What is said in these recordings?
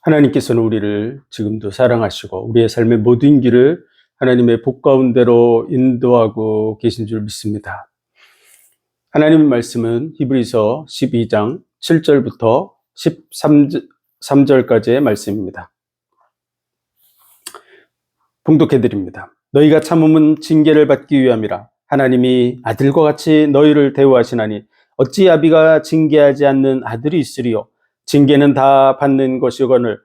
하나님께서는 우리를 지금도 사랑하시고 우리의 삶의 모든 길을 하나님의 복 가운데로 인도하고 계신 줄 믿습니다. 하나님의 말씀은 히브리서 12장 7절부터 13절까지의 말씀입니다. 봉독해드립니다. 너희가 참음은 징계를 받기 위함이라. 하나님이 아들과 같이 너희를 대우하시나니 어찌 아비가 징계하지 않는 아들이 있으리요. 징계는 다 받는 것이거늘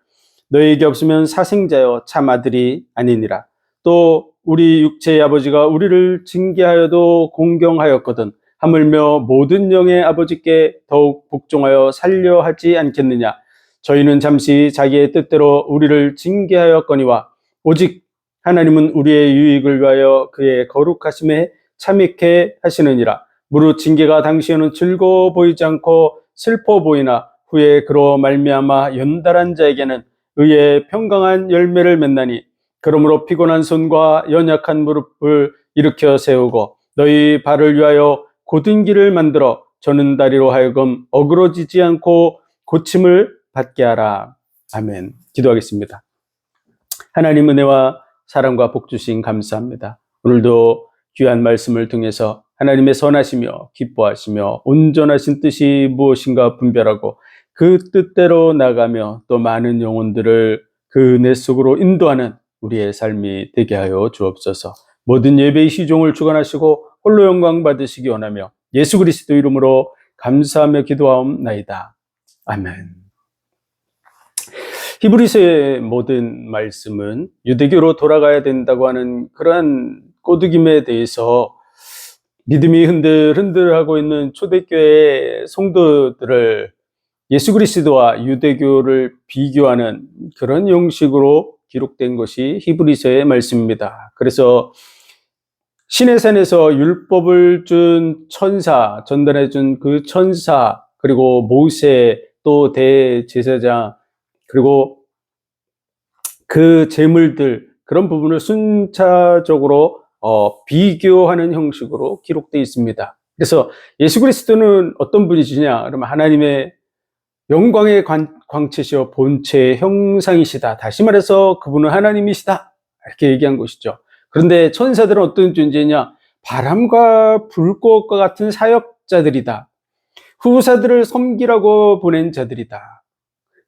너희에게 없으면 사생자여 참 아들이 아니니라. 또 우리 육체의 아버지가 우리를 징계하여도 공경하였거든 하물며 모든 영의 아버지께 더욱 복종하여 살려 하지 않겠느냐. 저희는 잠시 자기의 뜻대로 우리를 징계하였거니와 오직 하나님은 우리의 유익을 위하여 그의 거룩하심에 참익해 하시느니라. 무릇 징계가 당시에는 즐거워 보이지 않고 슬퍼 보이나 후에 그로 말미암아 연달한 자에게는 의의 평강한 열매를 맺나니 그러므로 피곤한 손과 연약한 무릎을 일으켜 세우고 너희 발을 위하여 곧은 길을 만들어 저는 다리로 하여금 어그러지지 않고 고침을 받게 하라. 아멘. 기도하겠습니다. 하나님 은혜와 사랑과 복 주신 감사합니다. 오늘도 귀한 말씀을 통해서 하나님의 선하시며 기뻐하시며 온전하신 뜻이 무엇인가 분별하고 그 뜻대로 나가며 또 많은 영혼들을 그 은혜 속으로 인도하는 우리의 삶이 되게 하여 주옵소서. 모든 예배의 시종을 주관하시고 홀로 영광 받으시기 원하며 예수 그리스도 이름으로 감사하며 기도하옵나이다. 아멘. 히브리서의 모든 말씀은 유대교로 돌아가야 된다고 하는 그러한 꼬드김에 대해서 믿음이 흔들흔들하고 있는 초대교회 성도들을 예수 그리스도와 유대교를 비교하는 그런 형식으로 기록된 것이 히브리서의 말씀입니다. 그래서 시내산에서 율법을 준 천사, 전달해 준 그 천사, 그리고 모세, 또 대제사장, 그리고 그 제물들, 그런 부분을 순차적으로 비교하는 형식으로 기록되어 있습니다. 그래서 예수 그리스도는 어떤 분이시냐? 그러면 하나님의 영광의 광채시여 본체의 형상이시다. 다시 말해서 그분은 하나님이시다. 이렇게 얘기한 것이죠. 그런데 천사들은 어떤 존재냐? 바람과 불꽃과 같은 사역자들이다. 후사들을 섬기라고 보낸 자들이다.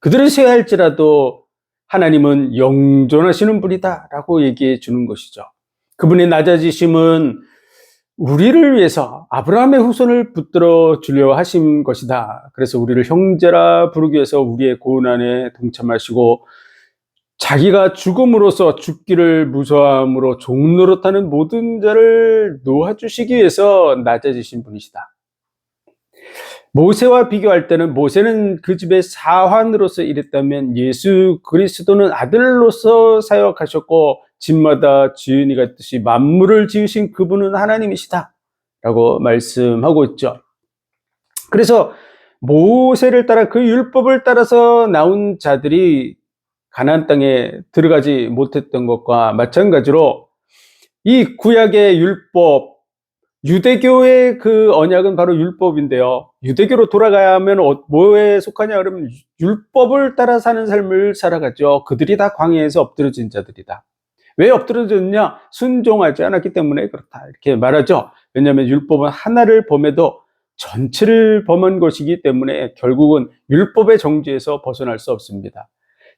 그들을 쇠할지라도 하나님은 영존하시는 분이다 라고 얘기해 주는 것이죠. 그분의 낮아지심은 우리를 위해서 아브라함의 후손을 붙들어 주려 하신 것이다. 그래서 우리를 형제라 부르기 위해서 우리의 고난에 동참하시고 자기가 죽음으로써 죽기를 무서함으로 종노릇하는 모든 자를 놓아주시기 위해서 낮아지신 분이시다. 모세와 비교할 때는 모세는 그 집의 사환으로서 일했다면 예수 그리스도는 아들로서 사역하셨고 집마다 주인이 같듯이 만물을 지으신 그분은 하나님이시다 라고 말씀하고 있죠. 그래서 모세를 따라 그 율법을 따라서 나온 자들이 가나안 땅에 들어가지 못했던 것과 마찬가지로 이 구약의 율법, 유대교의 그 언약은 바로 율법인데요. 유대교로 돌아가야 하면 뭐에 속하냐 그러면 율법을 따라 사는 삶을 살아갔죠. 그들이 다 광야에서 엎드러진 자들이다. 왜 엎드러졌냐? 순종하지 않았기 때문에 그렇다 이렇게 말하죠. 왜냐하면 율법은 하나를 범해도 전체를 범한 것이기 때문에 결국은 율법의 정죄에서 벗어날 수 없습니다.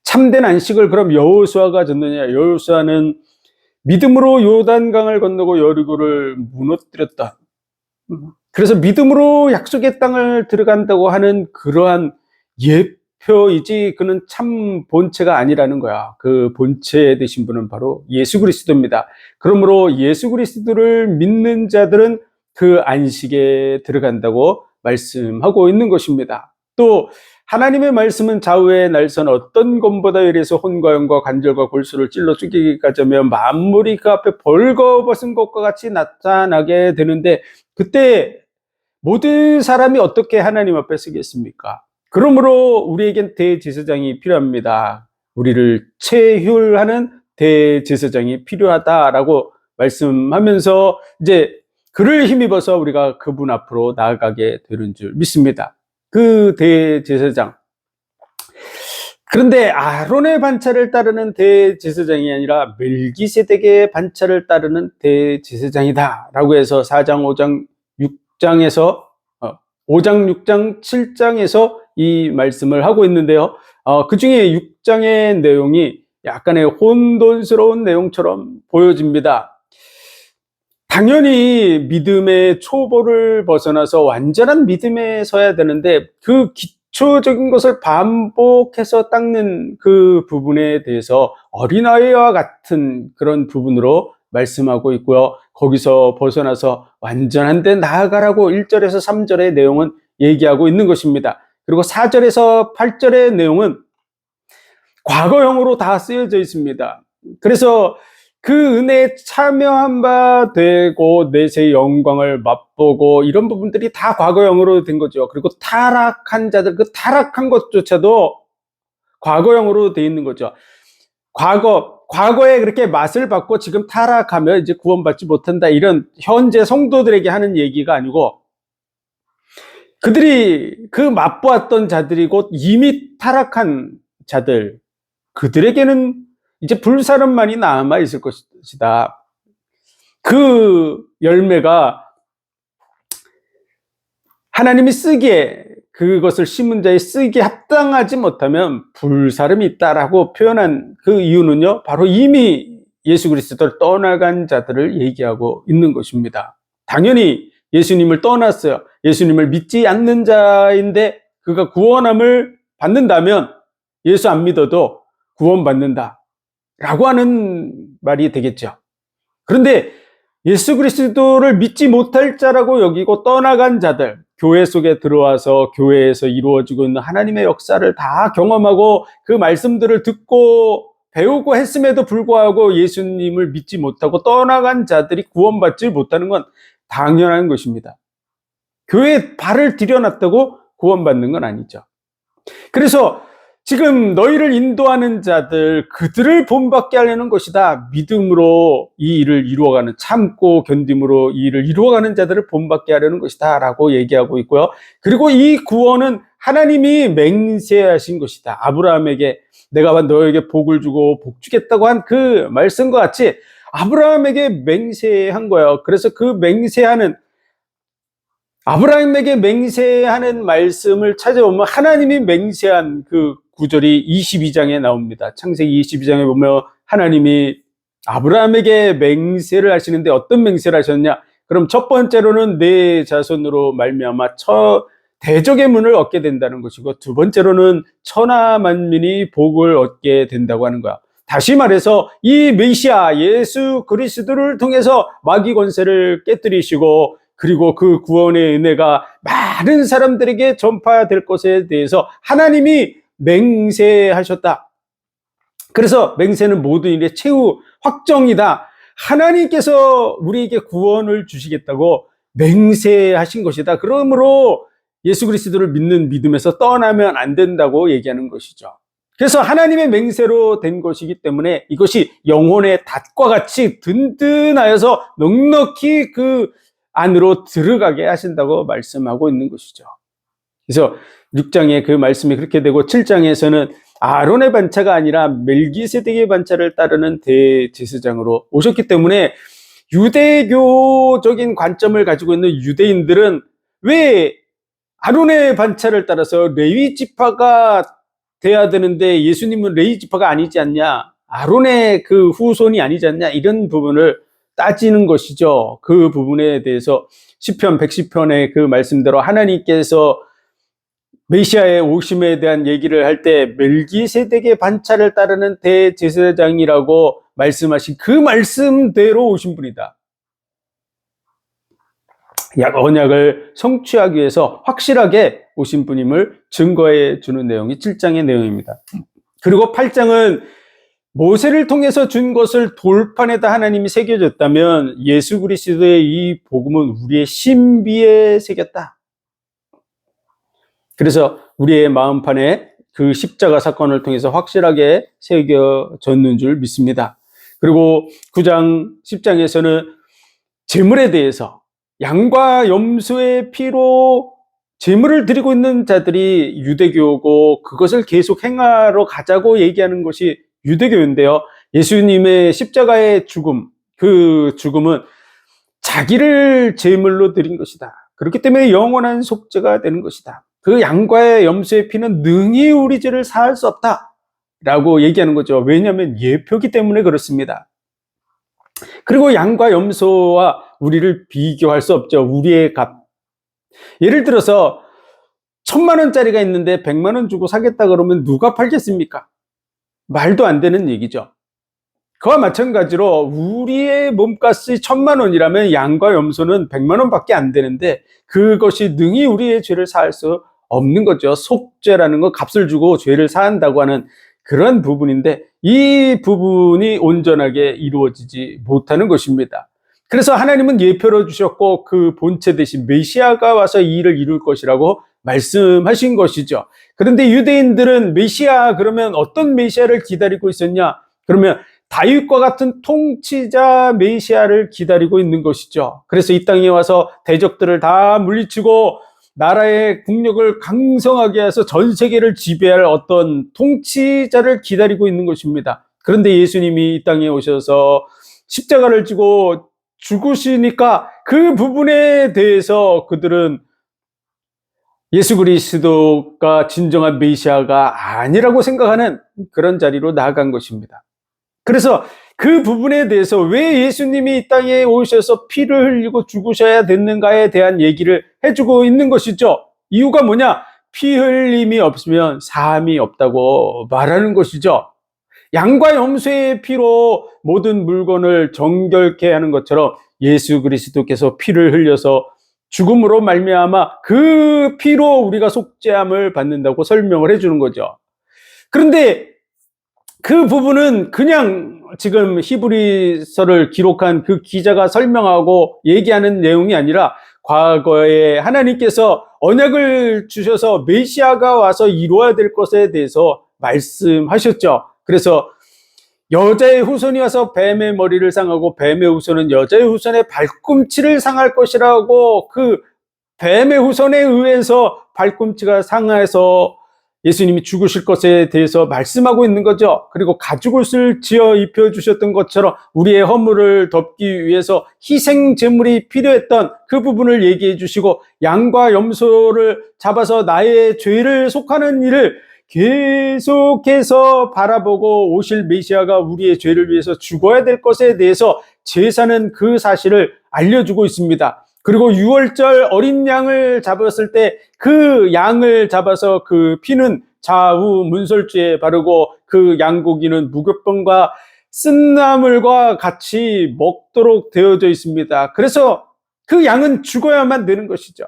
참된 안식을 그럼 여호수아가 졌느냐? 여호수아는 믿음으로 요단강을 건너고 여리고를 무너뜨렸다. 그래서 믿음으로 약속의 땅을 들어간다고 하는 그러한 예표이지 그는 참 본체가 아니라는 거야. 그 본체 되신 분은 바로 예수 그리스도입니다. 그러므로 예수 그리스도를 믿는 자들은 그 안식에 들어간다고 말씀하고 있는 것입니다. 또 하나님의 말씀은 좌우의 날선 어떤 검보다 이래서 혼과 영과 관절과 골수를 찔러 죽이기까지 하며 만물이 그 앞에 벌거벗은 것과 같이 나타나게 되는데 그때 모든 사람이 어떻게 하나님 앞에 서겠습니까? 그러므로 우리에겐 대제사장이 필요합니다. 우리를 체휼하는 대제사장이 필요하다라고 말씀하면서 이제 그를 힘입어서 우리가 그분 앞으로 나아가게 되는 줄 믿습니다. 그 대제사장, 그런데 아론의 반차를 따르는 대제사장이 아니라 멜기세덱의 반차를 따르는 대제사장이다라고 해서 4장, 5장, 6장에서 5장, 6장, 7장에서 이 말씀을 하고 있는데요. 그 중에 6장의 내용이 약간의 혼돈스러운 내용처럼 보여집니다. 당연히 믿음의 초보를 벗어나서 완전한 믿음에 서야 되는데 그 기초적인 것을 반복해서 닦는 그 부분에 대해서 어린아이와 같은 그런 부분으로 말씀하고 있고요. 거기서 벗어나서 완전한 데 나아가라고 1절에서 3절의 내용은 얘기하고 있는 것입니다. 그리고 4절에서 8절의 내용은 과거형으로 다 쓰여져 있습니다. 그래서 그 은혜에 참여한 바 되고 내세의 영광을 맛보고 이런 부분들이 다 과거형으로 된 거죠. 그리고 타락한 자들, 그 타락한 것조차도 과거형으로 돼 있는 거죠. 과거에 그렇게 맛을 받고 지금 타락하면 이제 구원받지 못한다, 이런 현재 성도들에게 하는 얘기가 아니고 그들이 그 맛보았던 자들이 곧 이미 타락한 자들, 그들에게는 이제 불사름만이 남아 있을 것이다. 그 열매가 하나님이 쓰기에, 그것을 심은 자의 쓰기에 합당하지 못하면 불사름이 있다라고 표현한 그 이유는요, 바로 이미 예수 그리스도를 떠나간 자들을 얘기하고 있는 것입니다. 당연히 예수님을 떠났어요. 예수님을 믿지 않는 자인데 그가 구원함을 받는다면 예수 안 믿어도 구원받는다 라고 하는 말이 되겠죠. 그런데 예수 그리스도를 믿지 못할 자라고 여기고 떠나간 자들, 교회 속에 들어와서 교회에서 이루어지고 있는 하나님의 역사를 다 경험하고 그 말씀들을 듣고 배우고 했음에도 불구하고 예수님을 믿지 못하고 떠나간 자들이 구원받지 못하는 건 당연한 것입니다. 교회에 발을 들여놨다고 구원받는 건 아니죠. 그래서 지금 너희를 인도하는 자들, 그들을 본받게 하려는 것이다. 믿음으로 이 일을 이루어가는, 참고 견딤으로 이 일을 이루어가는 자들을 본받게 하려는 것이다 라고 얘기하고 있고요. 그리고 이 구원은 하나님이 맹세하신 것이다. 아브라함에게 내가 너에게 복을 주고 복 주겠다고 한 그 말씀과 같이 아브라함에게 맹세한 거예요. 그래서 그 맹세하는, 아브라함에게 맹세하는 말씀을 찾아보면 하나님이 맹세한 그 구절이 22장에 나옵니다. 창세기 22장에 보면 하나님이 아브라함에게 맹세를 하시는데 어떤 맹세를 하셨냐? 그럼 첫 번째로는 내 자손으로 말미암아 대적의 문을 얻게 된다는 것이고, 두 번째로는 천하 만민이 복을 얻게 된다고 하는 거야. 다시 말해서 이 메시아 예수 그리스도를 통해서 마귀 권세를 깨뜨리시고, 그리고 그 구원의 은혜가 많은 사람들에게 전파될 것에 대해서 하나님이 맹세하셨다. 그래서 맹세는 모든 일의 최후 확정이다. 하나님께서 우리에게 구원을 주시겠다고 맹세하신 것이다. 그러므로 예수 그리스도를 믿는 믿음에서 떠나면 안 된다고 얘기하는 것이죠. 그래서 하나님의 맹세로 된 것이기 때문에 이것이 영혼의 닷과 같이 든든하여서 넉넉히 그 안으로 들어가게 하신다고 말씀하고 있는 것이죠. 그래서 6장에 그 말씀이 그렇게 되고 7장에서는 아론의 반차가 아니라 멜기세덱의 반차를 따르는 대제사장으로 오셨기 때문에 유대교적인 관점을 가지고 있는 유대인들은 왜 아론의 반차를 따라서 레위 지파가 돼야 되는데 예수님은 레위 지파가 아니지 않냐, 아론의 그 후손이 아니지 않냐, 이런 부분을 따지는 것이죠. 그 부분에 대해서 시편 110편의 그 말씀대로 하나님께서 메시아의 오심에 대한 얘기를 할 때 멜기세덱의 반차를 따르는 대제사장이라고 말씀하신 그 말씀대로 오신 분이다. 언약을 성취하기 위해서 확실하게 오신 분임을 증거해 주는 내용이 7장의 내용입니다. 그리고 8장은 모세를 통해서 준 것을 돌판에다 하나님이 새겨줬다면 예수 그리스도의 이 복음은 우리의 신비에 새겼다. 그래서 우리의 마음판에 그 십자가 사건을 통해서 확실하게 새겨졌는 줄 믿습니다. 그리고 9장, 10장에서는 제물에 대해서 양과 염소의 피로 제물을 드리고 있는 자들이 유대교고 그것을 계속 행하러 가자고 얘기하는 것이 유대교인데요. 예수님의 십자가의 죽음, 그 죽음은 자기를 제물로 드린 것이다. 그렇기 때문에 영원한 속죄가 되는 것이다. 그 양과의 염소의 피는 능히 우리 죄를 사할 수 없다. 라고 얘기하는 거죠. 왜냐하면 예표기 때문에 그렇습니다. 그리고 양과 염소와 우리를 비교할 수 없죠. 우리의 값. 예를 들어서 1,000만 원짜리가 있는데 100만 원 주고 사겠다 그러면 누가 팔겠습니까? 말도 안 되는 얘기죠. 그와 마찬가지로 우리의 몸값이 1,000만 원이라면 양과 염소는 100만 원밖에 안 되는데 그것이 능히 우리의 죄를 사할 수 없는 거죠. 속죄라는 건 값을 주고 죄를 사한다고 하는 그런 부분인데 이 부분이 온전하게 이루어지지 못하는 것입니다. 그래서 하나님은 예표로 주셨고 그 본체 대신 메시아가 와서 이 일을 이룰 것이라고 말씀하신 것이죠. 그런데 유대인들은 메시아 그러면 어떤 메시아를 기다리고 있었냐? 그러면 다윗과 같은 통치자 메시아를 기다리고 있는 것이죠. 그래서 이 땅에 와서 대적들을 다 물리치고 나라의 국력을 강성하게 해서 전 세계를 지배할 어떤 통치자를 기다리고 있는 것입니다. 그런데 예수님이 이 땅에 오셔서 십자가를 지고 죽으시니까 그 부분에 대해서 그들은 예수 그리스도가 진정한 메시아가 아니라고 생각하는 그런 자리로 나아간 것입니다. 그래서 그 부분에 대해서 왜 예수님이 이 땅에 오셔서 피를 흘리고 죽으셔야 됐는가에 대한 얘기를 해주고 있는 것이죠. 이유가 뭐냐? 피 흘림이 없으면 사함이 없다고 말하는 것이죠. 양과 염소의 피로 모든 물건을 정결케 하는 것처럼 예수 그리스도께서 피를 흘려서 죽음으로 말미암아 그 피로 우리가 속죄함을 받는다고 설명을 해주는 거죠. 그런데 그 부분은 그냥 지금 히브리서를 기록한 그 기자가 설명하고 얘기하는 내용이 아니라 과거에 하나님께서 언약을 주셔서 메시아가 와서 이루어야 될 것에 대해서 말씀하셨죠. 그래서 여자의 후손이 와서 뱀의 머리를 상하고 뱀의 후손은 여자의 후손의 발꿈치를 상할 것이라고 그 뱀의 후손에 의해서 발꿈치가 상해서 예수님이 죽으실 것에 대해서 말씀하고 있는 거죠. 그리고 가죽옷을 지어 입혀주셨던 것처럼 우리의 허물을 덮기 위해서 희생 제물이 필요했던 그 부분을 얘기해 주시고 양과 염소를 잡아서 나의 죄를 속하는 일을 계속해서 바라보고 오실 메시아가 우리의 죄를 위해서 죽어야 될 것에 대해서 제사는 그 사실을 알려주고 있습니다. 그리고 6월절 어린 양을 잡았을 때 그 양을 잡아서 그 피는 좌우 문설주에 바르고 그 양고기는 무교병과 쓴나물과 같이 먹도록 되어져 있습니다. 그래서 그 양은 죽어야만 되는 것이죠.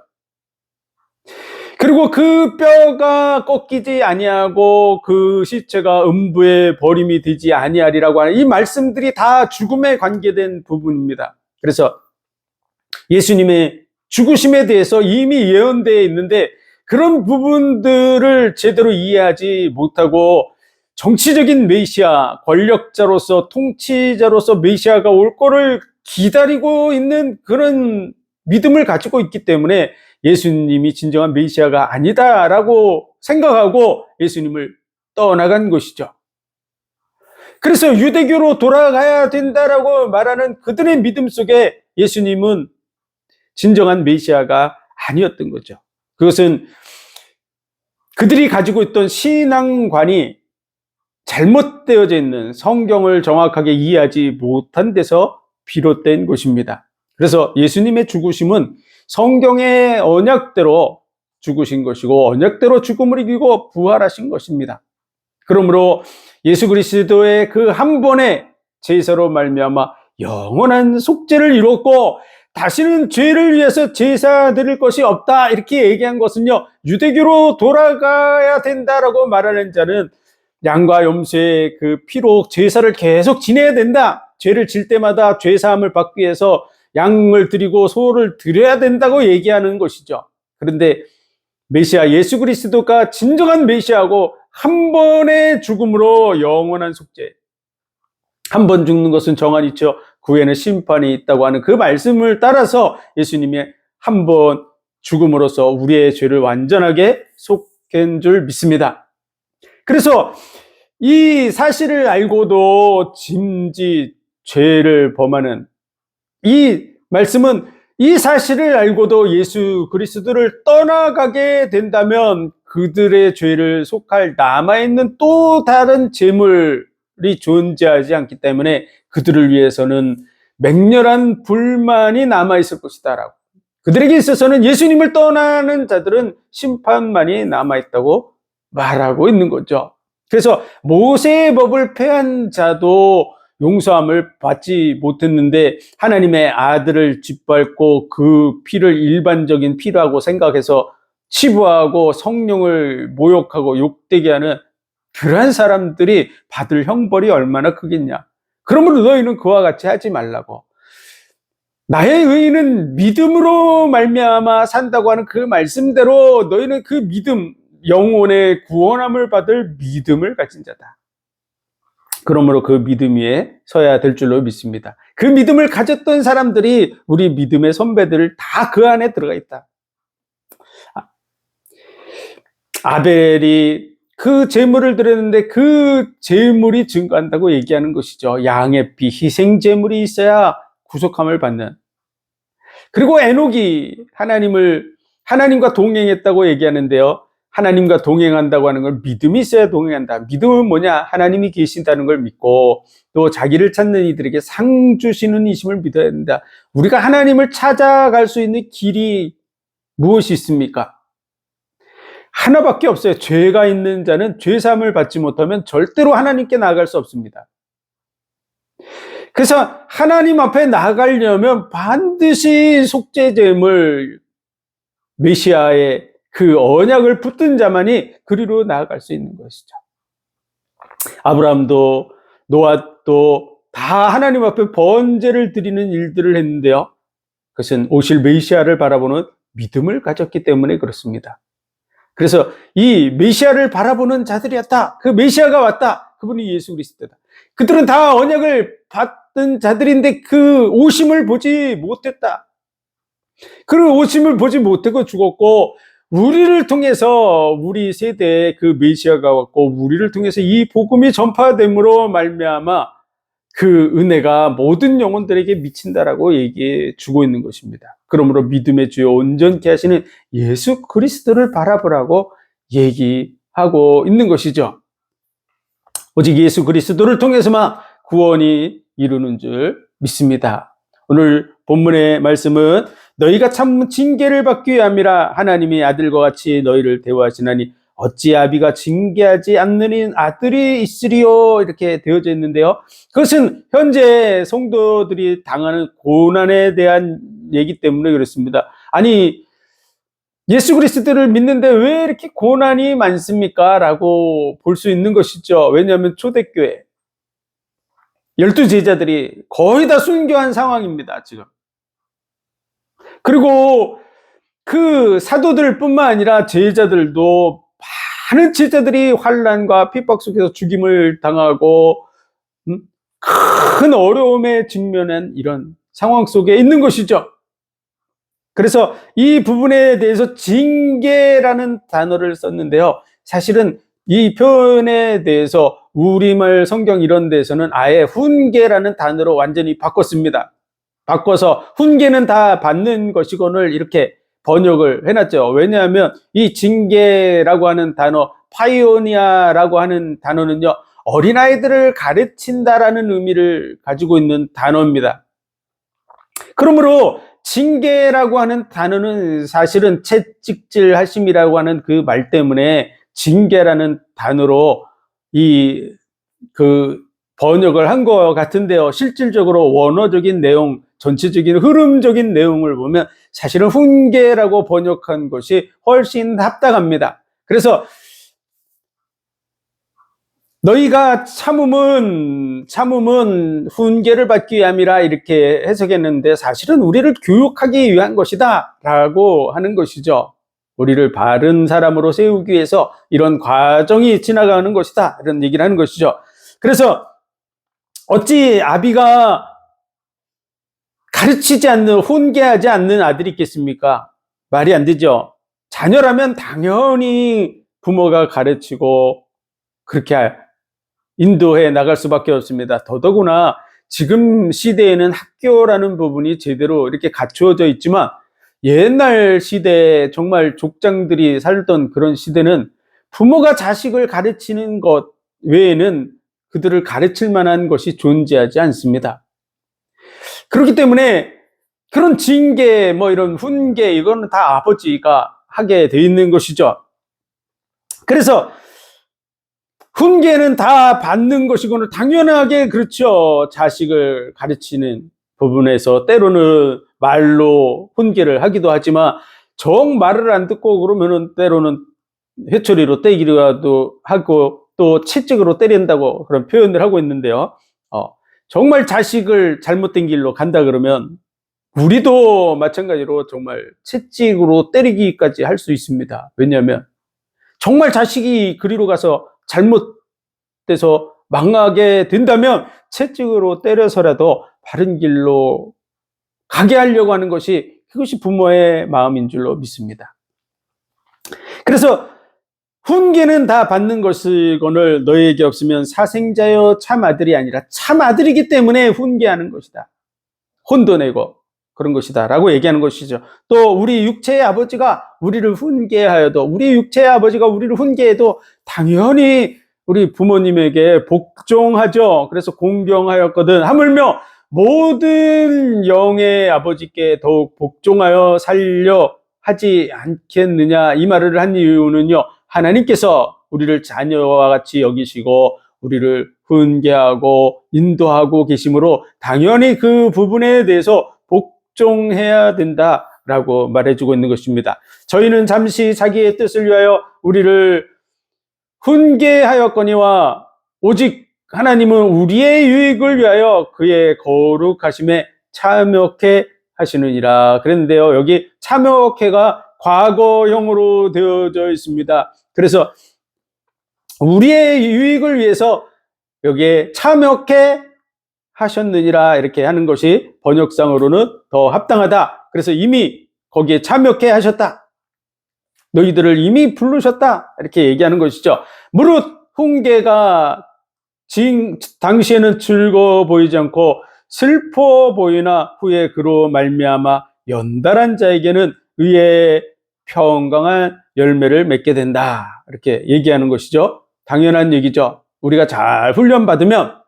그리고 그 뼈가 꺾이지 아니하고 그 시체가 음부에 버림이 되지 아니하리라고 하는 이 말씀들이 다 죽음에 관계된 부분입니다. 그래서 예수님의 죽으심에 대해서 이미 예언되어 있는데 그런 부분들을 제대로 이해하지 못하고 정치적인 메시아, 권력자로서 통치자로서 메시아가 올 거를 기다리고 있는 그런 믿음을 가지고 있기 때문에 예수님이 진정한 메시아가 아니다라고 생각하고 예수님을 떠나간 것이죠. 그래서 유대교로 돌아가야 된다라고 말하는 그들의 믿음 속에 예수님은 진정한 메시아가 아니었던 거죠. 그것은 그들이 가지고 있던 신앙관이 잘못되어져 있는 성경을 정확하게 이해하지 못한 데서 비롯된 것입니다. 그래서 예수님의 죽으심은 성경의 언약대로 죽으신 것이고 언약대로 죽음을 이기고 부활하신 것입니다. 그러므로 예수 그리스도의 그 한 번의 제사로 말미암아 영원한 속죄를 이뤘고 다시는 죄를 위해서 제사 드릴 것이 없다 이렇게 얘기한 것은요, 유대교로 돌아가야 된다라고 말하는 자는 양과 염소의 그 피로 제사를 계속 지내야 된다, 죄를 질 때마다 죄사함을 받기 위해서 양을 드리고 소를 드려야 된다고 얘기하는 것이죠. 그런데 메시아 예수 그리스도가 진정한 메시아고 한 번의 죽음으로 영원한 속죄, 한 번 죽는 것은 정한이 있죠, 그 후에는 심판이 있다고 하는 그 말씀을 따라서 예수님의 한 번 죽음으로써 우리의 죄를 완전하게 속한 줄 믿습니다. 그래서 이 사실을 알고도 짐짓 죄를 범하는 이 말씀은 이 사실을 알고도 예수 그리스도를 떠나가게 된다면 그들의 죄를 속할 남아있는 또 다른 재물이 존재하지 않기 때문에 그들을 위해서는 맹렬한 불만이 남아있을 것이다 라고. 그들에게 있어서는 예수님을 떠나는 자들은 심판만이 남아있다고 말하고 있는 거죠. 그래서 모세의 법을 폐한 자도 용서함을 받지 못했는데 하나님의 아들을 짓밟고 그 피를 일반적인 피라고 생각해서 치부하고 성령을 모욕하고 욕되게 하는 그러한 사람들이 받을 형벌이 얼마나 크겠냐. 그러므로 너희는 그와 같이 하지 말라고. 나의 의인은 믿음으로 말미암아 산다고 하는 그 말씀대로 너희는 그 믿음, 영혼의 구원함을 받을 믿음을 가진 자다. 그러므로 그 믿음 위에 서야 될 줄로 믿습니다. 그 믿음을 가졌던 사람들이 우리 믿음의 선배들 다 그 안에 들어가 있다. 아벨이 그 제물을 드렸는데 그 제물이 증거한다고 얘기하는 것이죠. 양의 피, 희생 제물이 있어야 구속함을 받는. 그리고 에녹이 하나님과 동행했다고 얘기하는데요. 하나님과 동행한다고 하는 건 믿음이 있어야 동행한다. 믿음은 뭐냐? 하나님이 계신다는 걸 믿고 또 자기를 찾는 이들에게 상 주시는 이심을 믿어야 된다. 우리가 하나님을 찾아갈 수 있는 길이 무엇이 있습니까? 하나밖에 없어요. 죄가 있는 자는 죄사함을 받지 못하면 절대로 하나님께 나아갈 수 없습니다. 그래서 하나님 앞에 나아가려면 반드시 속죄제물 메시아의 그 언약을 붙든 자만이 그리로 나아갈 수 있는 것이죠. 아브라함도 노아도 다 하나님 앞에 번제를 드리는 일들을 했는데요. 그것은 오실 메시아를 바라보는 믿음을 가졌기 때문에 그렇습니다. 그래서 이 메시아를 바라보는 자들이었다. 그 메시아가 왔다. 그분이 예수 그리스도다. 그들은 다 언약을 받던 자들인데 그 오심을 보지 못했다. 그 오심을 보지 못하고 죽었고 우리를 통해서 우리 세대에 그 메시아가 왔고 우리를 통해서 이 복음이 전파됨으로 말미암아 그 은혜가 모든 영혼들에게 미친다라고 얘기해 주고 있는 것입니다. 그러므로 믿음의 주요 온전케 하시는 예수 그리스도를 바라보라고 얘기하고 있는 것이죠. 오직 예수 그리스도를 통해서만 구원이 이루는 줄 믿습니다. 오늘 본문의 말씀은 너희가 참 징계를 받기 위함이라 하나님이 아들과 같이 너희를 대우하시나니 어찌 아비가 징계하지 않는 아들이 있으리요 이렇게 되어져 있는데요. 그것은 현재 성도들이 당하는 고난에 대한 얘기 때문에 그렇습니다. 아니 예수 그리스도를 믿는데 왜 이렇게 고난이 많습니까? 라고 볼 수 있는 것이죠. 왜냐하면 초대교회 12제자들이 거의 다 순교한 상황입니다. 지금. 그리고 그 사도들 뿐만 아니라 제자들도 많은 제자들이 환난과 핍박 속에서 죽임을 당하고 큰 어려움에 직면한 이런 상황 속에 있는 것이죠. 그래서 이 부분에 대해서 징계라는 단어를 썼는데요. 사실은 이 표현에 대해서 우리말 성경 이런 데서는 아예 훈계라는 단어로 완전히 바꿨습니다. 바꿔서 훈계는 다 받는 것이거늘 이렇게 번역을 해놨죠. 왜냐하면 이 징계라고 하는 단어, 파이오니아라고 하는 단어는요, 어린아이들을 가르친다라는 의미를 가지고 있는 단어입니다. 그러므로 징계라고 하는 단어는 사실은 채찍질 하심이라고 하는 그 말 때문에 징계라는 단어로 번역을 한 것 같은데요. 실질적으로 원어적인 내용, 전체적인 흐름적인 내용을 보면 사실은 훈계라고 번역한 것이 훨씬 합당합니다. 그래서 너희가 참음은 훈계를 받기 위함이라 이렇게 해석했는데 사실은 우리를 교육하기 위한 것이다 라고 하는 것이죠. 우리를 바른 사람으로 세우기 위해서 이런 과정이 지나가는 것이다 이런 얘기를 하는 것이죠. 그래서 어찌 아비가 가르치지 않는 훈계하지 않는 아들이 있겠습니까? 말이 안 되죠. 자녀라면 당연히 부모가 가르치고 그렇게 인도해 나갈 수밖에 없습니다. 더더구나 지금 시대에는 학교라는 부분이 제대로 이렇게 갖추어져 있지만 옛날 시대 정말 족장들이 살던 그런 시대는 부모가 자식을 가르치는 것 외에는 그들을 가르칠 만한 것이 존재하지 않습니다. 그렇기 때문에 그런 징계, 뭐 이런 훈계, 이거는 다 아버지가 하게 돼 있는 것이죠. 그래서 훈계는 다 받는 것이고는 당연하게 그렇죠. 자식을 가르치는 부분에서 때로는 말로 훈계를 하기도 하지만 정 말을 안 듣고 그러면은 때로는 회초리로 때리기도 하고 또 채찍으로 때린다고 그런 표현을 하고 있는데요. 정말 자식을 잘못된 길로 간다 그러면 우리도 마찬가지로 정말 채찍으로 때리기까지 할 수 있습니다. 왜냐하면 정말 자식이 그리로 가서 잘못돼서 망하게 된다면 채찍으로 때려서라도 바른 길로 가게 하려고 하는 것이 그것이 부모의 마음인 줄로 믿습니다. 그래서 훈계는 다 받는 것이거늘 너희에게 없으면 사생자여 참 아들이 아니라 참 아들이기 때문에 훈계하는 것이다. 혼도 내고 그런 것이다 라고 얘기하는 것이죠. 또 우리 육체의 아버지가 우리를 훈계하여도 우리 육체의 아버지가 우리를 훈계해도 당연히 우리 부모님에게 복종하죠. 그래서 공경하였거든. 하물며 모든 영의 아버지께 더욱 복종하여 살려 하지 않겠느냐. 이 말을 한 이유는요, 하나님께서 우리를 자녀와 같이 여기시고 우리를 훈계하고 인도하고 계시므로 당연히 그 부분에 대해서 복종해야 된다라고 말해주고 있는 것입니다. 저희는 잠시 자기의 뜻을 위하여 우리를 훈계하였거니와 오직 하나님은 우리의 유익을 위하여 그의 거룩하심에 참여케 하시느니라 그랬는데요. 여기 참여케가 과거형으로 되어져 있습니다. 그래서 우리의 유익을 위해서 여기에 참여케 하셨느니라 이렇게 하는 것이 번역상으로는 더 합당하다. 그래서 이미 거기에 참여케 하셨다. 너희들을 이미 부르셨다. 이렇게 얘기하는 것이죠. 무릇 훈계가 당시에는 즐거워 보이지 않고 슬퍼 보이나 후에 그로 말미암아 연달한 자에게는 의의 평강한 열매를 맺게 된다. 이렇게 얘기하는 것이죠. 당연한 얘기죠. 우리가 잘 훈련받으면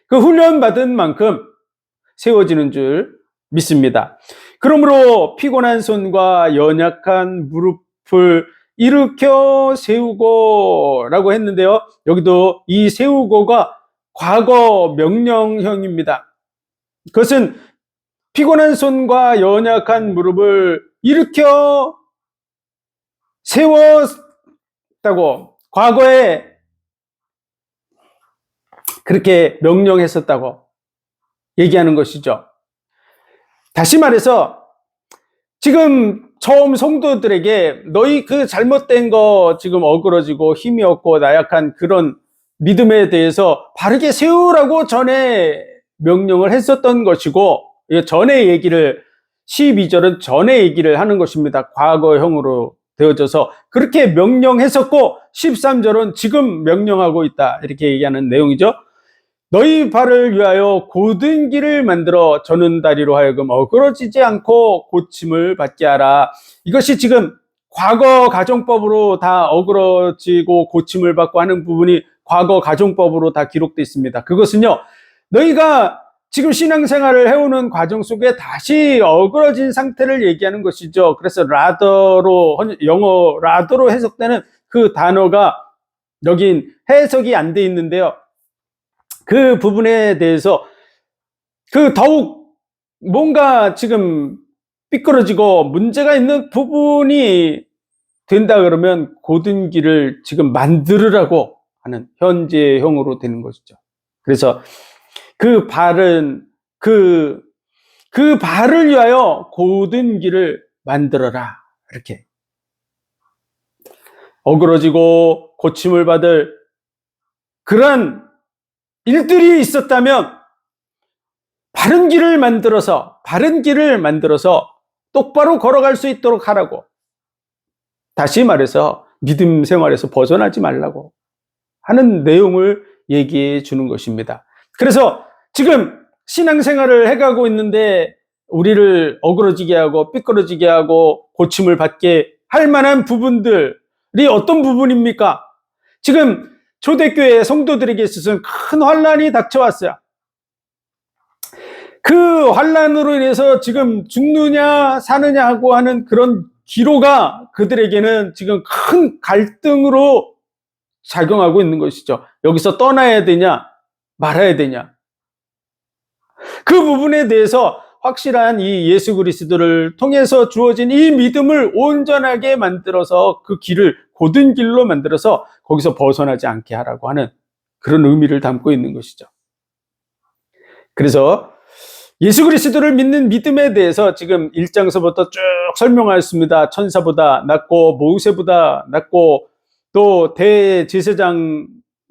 그 훈련받은 만큼 세워지는 줄 믿습니다. 그러므로 피곤한 손과 연약한 무릎을 일으켜 세우고 라고 했는데요. 여기도 이 세우고가 과거 명령형입니다. 그것은 피곤한 손과 연약한 무릎을 일으켜 세웠다고 과거에 그렇게 명령했었다고 얘기하는 것이죠. 다시 말해서 지금 처음 성도들에게 너희 그 잘못된 거 지금 어그러지고 힘이 없고 나약한 그런 믿음에 대해서 바르게 세우라고 전에 명령을 했었던 것이고 전에 얘기를 12절은 전에 얘기를 하는 것입니다. 과거형으로 되어져서 그렇게 명령했었고 13절은 지금 명령하고 있다 이렇게 얘기하는 내용이죠. 너희 발을 위하여 곧은 길을 만들어 저는 다리로 하여금 어그러지지 않고 고침을 받게 하라. 이것이 지금 과거 가정법으로 다 어그러지고 고침을 받고 하는 부분이 과거 가정법으로 다 기록되어 있습니다. 그것은요, 너희가 지금 신앙생활을 해오는 과정 속에 다시 어그러진 상태를 얘기하는 것이죠. 그래서 라더로, 영어 라더로 해석되는 그 단어가 여긴 해석이 안 돼 있는데요. 그 부분에 대해서 더욱 뭔가 지금 삐뚤어지고 문제가 있는 부분이 된다 그러면 곧은 길을 지금 만들으라고 하는 현재형으로 되는 것이죠. 그래서 그 발을 위하여 곧은 길을 만들어라. 이렇게 어그러지고 고침을 받을 그런 일들이 있었다면 바른 길을 만들어서 똑바로 걸어갈 수 있도록 하라고. 다시 말해서 믿음 생활에서 벗어나지 말라고 하는 내용을 얘기해 주는 것입니다. 그래서 지금 신앙생활을 해가고 있는데 우리를 어그러지게 하고 삐뚤어지게 하고 고침을 받게 할 만한 부분들이 어떤 부분입니까? 지금 초대교회 성도들에게 있어서는 큰 환란이 닥쳐왔어요. 그 환란으로 인해서 지금 죽느냐 사느냐 하고 하는 그런 기로가 그들에게는 지금 큰 갈등으로 작용하고 있는 것이죠. 여기서 떠나야 되냐 말아야 되냐. 그 부분에 대해서 확실한 이 예수 그리스도를 통해서 주어진 이 믿음을 온전하게 만들어서 그 길을 곧은 길로 만들어서 거기서 벗어나지 않게 하라고 하는 그런 의미를 담고 있는 것이죠. 그래서 예수 그리스도를 믿는 믿음에 대해서 지금 1장서부터 쭉 설명하였습니다. 천사보다 낫고 모세보다 낫고 또 대제사장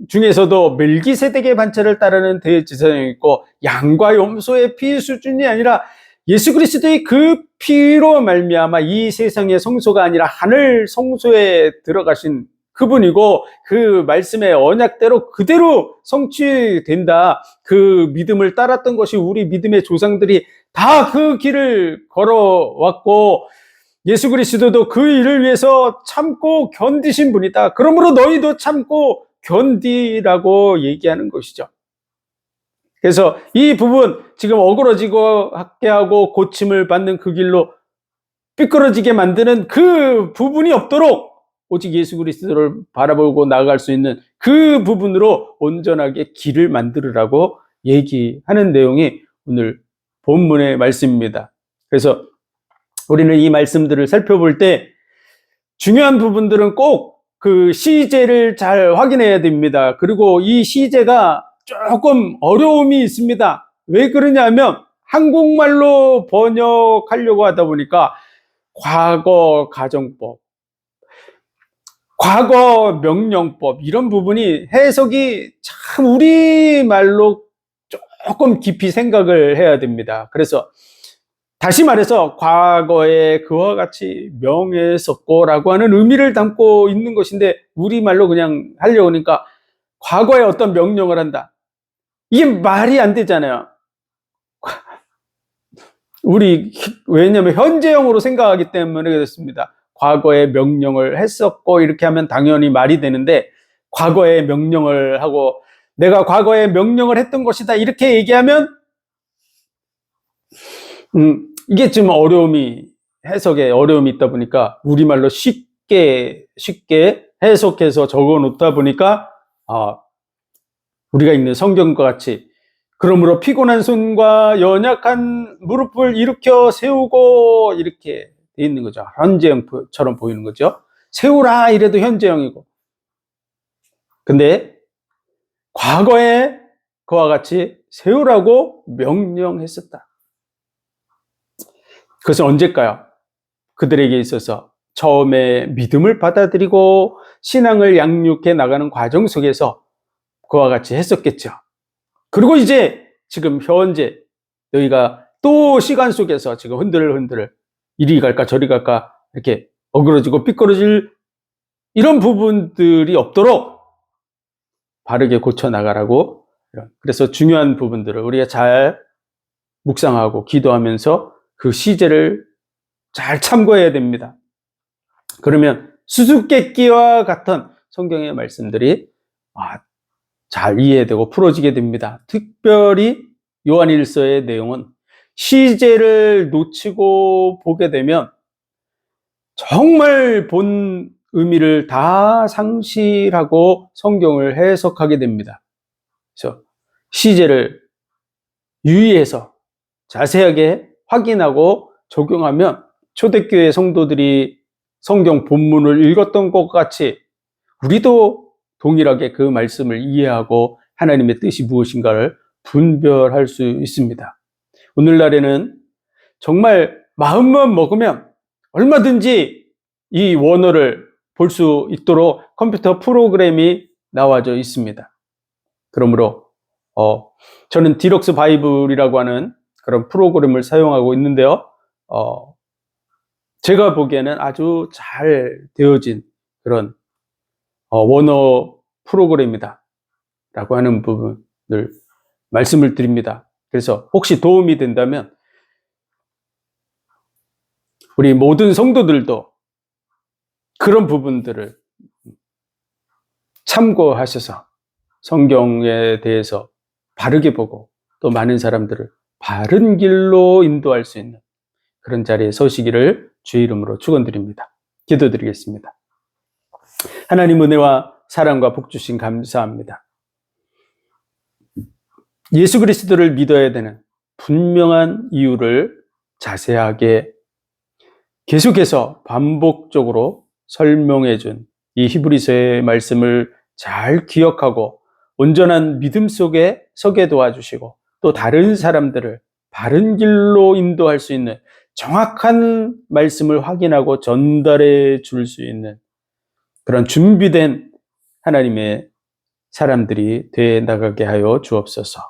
중에서도 멜기세덱의 반차를 따르는 대제사장이 있고 양과 염소의 피 수준이 아니라 예수 그리스도의 그 피로 말미암아 이 세상의 성소가 아니라 하늘 성소에 들어가신 그분이고 그 말씀의 언약대로 그대로 성취된다. 그 믿음을 따랐던 것이 우리 믿음의 조상들이 다 그 길을 걸어왔고 예수 그리스도도 그 일을 위해서 참고 견디신 분이다. 그러므로 너희도 참고 견디라고 얘기하는 것이죠. 그래서 이 부분 지금 어그러지고 하게 하고 고침을 받는 그 길로 삐뚤어지게 만드는 그 부분이 없도록 오직 예수 그리스도를 바라보고 나아갈 수 있는 그 부분으로 온전하게 길을 만들으라고 얘기하는 내용이 오늘 본문의 말씀입니다. 그래서 우리는 이 말씀들을 살펴볼 때 중요한 부분들은 꼭 그 시제를 잘 확인해야 됩니다. 그리고 이 시제가 조금 어려움이 있습니다. 왜 그러냐면 한국말로 번역하려고 하다 보니까 과거 가정법, 과거 명령법 이런 부분이 해석이 참 우리말로 조금 깊이 생각을 해야 됩니다. 그래서 다시 말해서 과거에 그와 같이 명했었고라고 하는 의미를 담고 있는 것인데 우리말로 그냥 하려고 하니까 과거에 어떤 명령을 한다. 이게 말이 안 되잖아요. 왜냐하면 현재형으로 생각하기 때문에 그렇습니다. 과거에 명령을 했었고 이렇게 하면 당연히 말이 되는데 과거에 명령을 하고 내가 과거에 명령을 했던 것이다 이렇게 얘기하면 이게 좀 해석에 어려움이 있다 보니까 우리말로 쉽게 해석해서 적어 놓다 보니까 우리가 읽는 성경과 같이 그러므로 피곤한 손과 연약한 무릎을 일으켜 세우고 이렇게 돼 있는 거죠. 현재형처럼 보이는 거죠. 세우라 이래도 현재형이고. 근데 과거에 그와 같이 세우라고 명령했었다. 그것은 언제일까요? 그들에게 있어서 처음에 믿음을 받아들이고 신앙을 양육해 나가는 과정 속에서 그와 같이 했었겠죠. 그리고 이제 지금 현재 너희가 또 시간 속에서 지금 흔들흔들 이리 갈까 저리 갈까 이렇게 어그러지고 삐뚤어질 이런 부분들이 없도록 바르게 고쳐나가라고. 그래서 중요한 부분들을 우리가 잘 묵상하고 기도하면서 그 시제를 잘 참고해야 됩니다. 그러면 수수께끼와 같은 성경의 말씀들이 잘 이해되고 풀어지게 됩니다. 특별히 요한일서의 내용은 시제를 놓치고 보게 되면 정말 본 의미를 다 상실하고 성경을 해석하게 됩니다. 그래서 시제를 유의해서 자세하게 확인하고 적용하면 초대교회 성도들이 성경 본문을 읽었던 것 같이 우리도 동일하게 그 말씀을 이해하고 하나님의 뜻이 무엇인가를 분별할 수 있습니다. 오늘날에는 정말 마음만 먹으면 얼마든지 이 원어를 볼 수 있도록 컴퓨터 프로그램이 나와져 있습니다. 그러므로 저는 디럭스 바이블이라고 하는 그런 프로그램을 사용하고 있는데요. 제가 보기에는 아주 잘 되어진 그런 원어 프로그램이다 라고 하는 부분을 말씀을 드립니다. 그래서 혹시 도움이 된다면 우리 모든 성도들도 그런 부분들을 참고하셔서 성경에 대해서 바르게 보고 또 많은 사람들을 바른 길로 인도할 수 있는 그런 자리에 서시기를 주의 이름으로 축원드립니다. 기도드리겠습니다. 하나님 은혜와 사랑과 복 주신 감사합니다. 예수 그리스도를 믿어야 되는 분명한 이유를 자세하게 계속해서 반복적으로 설명해 준 이 히브리서의 말씀을 잘 기억하고 온전한 믿음 속에 서게 도와주시고 또 다른 사람들을 바른 길로 인도할 수 있는 정확한 말씀을 확인하고 전달해 줄 수 있는 그런 준비된 하나님의 사람들이 되어 나가게 하여 주옵소서.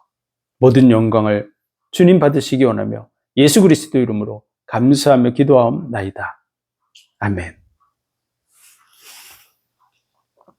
모든 영광을 주님 받으시기 원하며 예수 그리스도 이름으로 감사하며 기도하옵나이다. 아멘.